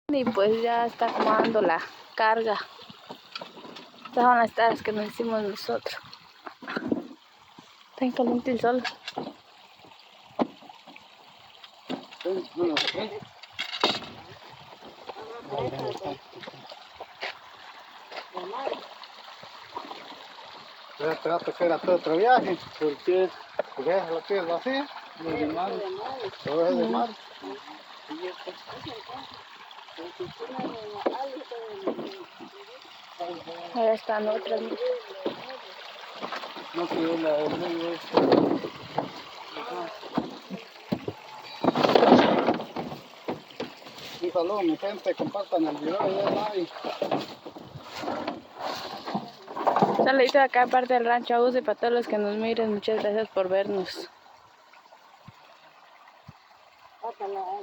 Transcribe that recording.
Y pues ya está acomodando la carga. Estas son las tareas que nos hicimos nosotros. Está caliente el sol. Trata que era todo otro viaje, porque ya lo que es así, lo de mar, todo es de mar. Ahí están otras. No quiero la del medio es. Un saludo mi gente, compartan el video y den like. Saludito de acá, parte del Rancho, y para todos los que nos miren, muchas gracias por vernos.